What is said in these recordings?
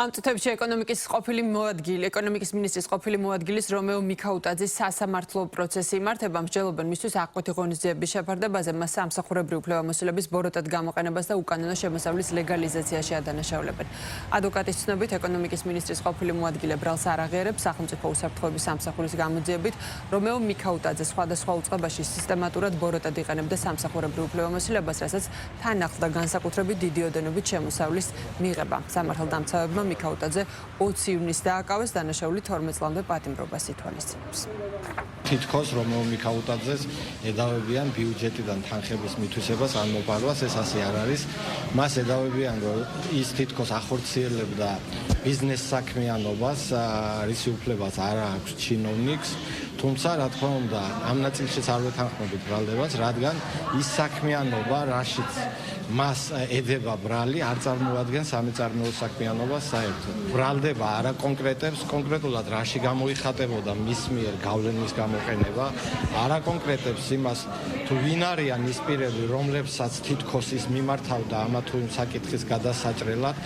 ამ წუთებში ეკონომიკის მინისტრის ყოფილი მოადგილის რომეო მიქაუტაძის სასამართლო პროცესი იმართება. მსჯელობენ მისთვის აღკვეთი ღონისძიების შეფარდებაზე, მას სამსახურებრივი უფლებამოსილების ბოროტად გამოყენებას და უკანონო შემოსავლის ლეგალიზაციაში ადანაშაულებენ. ადვოკატის ცნობით, ეკონომიკის მინისტრის ყოფილი მოადგილე ბრალს არ აღიარებს სახელმწიფო უსაფრთხოების სამსახურის გამოძიებით, რომეო მიქაუტაძე სხვადასხვა უწყებაში სისტემატურად ბოროტად იყენებდა სამსახურებრივ უფლებამოსილებას, რასაც თან ახლდა განსაკუთრებით დიდი ოდენობით შემოსავლის მიღება. სამართალდამცავებმა მიქაუტაძე 20 ივნისს დააკავეს, დანაშაული 12 წლამდე პატიმრობას ითვალისწინებს. თითქოს რომეო მიქაუტაძეს ედავებიან ბიუჯეტიდან თანხების მითვისებას ან მოპარვას, ეს ასე არ არის. მას ედავებიან, რომ ის თითქოს ახორციელებდა ბიზნეს საქმიანობას, რისი უფლებას არ აქვს ჩინოვნიკს. თუმცა, რა თქმა უნდა, ამ ნაწილშიც არ ვეთანხმებით ბრალდებას, რადგან ის საქმიანობა, რაშიც მას ედება ბრალი, არ წარმოადგენს სამეწარმეო საქმიანობას საერთოდ. ბრალდება არ აკონკრეტებს კონკრეტულად რაში გამოიხატებოდა მის მიერ გავლენის გამოყენება, არ აკონკრეტებს იმას, თუ ვინ არიან ის პირები, რომლებსაც თითქოს ის მიმართავდა ამა თუ იმ საკითხის გადასაჭრელად,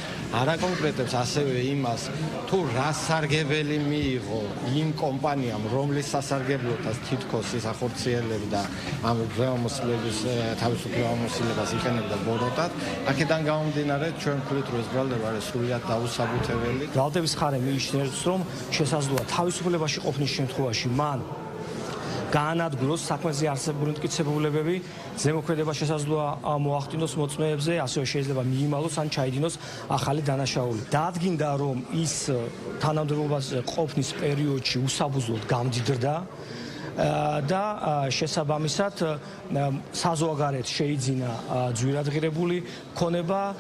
არ აკონკრეტებს ასევე იმას, თუ რა სარგებელი მიიღო იმ კომპანიამ, რომლის სასარგებლოდაც თითქოს ის ახორციელებდა ამ უფლებამოსილების თავისუფლებამოსილებას იყენებდა ბოროტად. აქედან გამომდინარე, ჩვენ ვქვით, რომ ეს ბრალდება არის სრულიად დაუსაბუთებელი. ბრალდების მხარე მიიჩნევს, რომ შესაძლოა თავისუფლებაში ყოფნის შემთხვევაში მან გაანადგუროს საქმეზე არსებული მტკიცებულებები, ზემოქმედება შესაძლოა მოახდინოს მოწმეებზე, ასევე შეიძლება მიიმალოს ან ჩაიდინოს ახალი დანაშაული. დაადგინდა, რომ ის თანამდებობაზე ყოფნის პერიოდში უსაბუძლოდ გამდიდრდა და შესაბამისად საზღვარგარეთ შეიძინა ძვირადღირებული ქონება,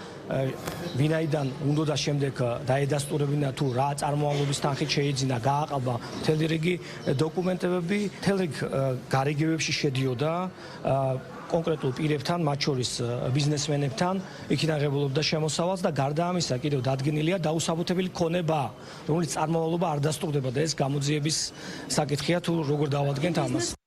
ვინაიდან უნდა შემდეგ დაედასტურებინა თუ რა წარმოავლობის თანხით შეიძინა, გააყალბა მთელი რიგი დოკუმენტები, მთელი რიგი გარიგებებში შედიოდა კონკრეტულ პირებთან, მათ შორის ბიზნესმენებთან, იქიდან ღებულობდა შემოსავალს და გარდა ამისა კიდევ დადგენილია დაუსაბუთებელი ქონება, რომელიც წარმოვალობა არ დასტურდება და ეს გამოძიების საკითხია თუ როგორ დავადგენთ ამას.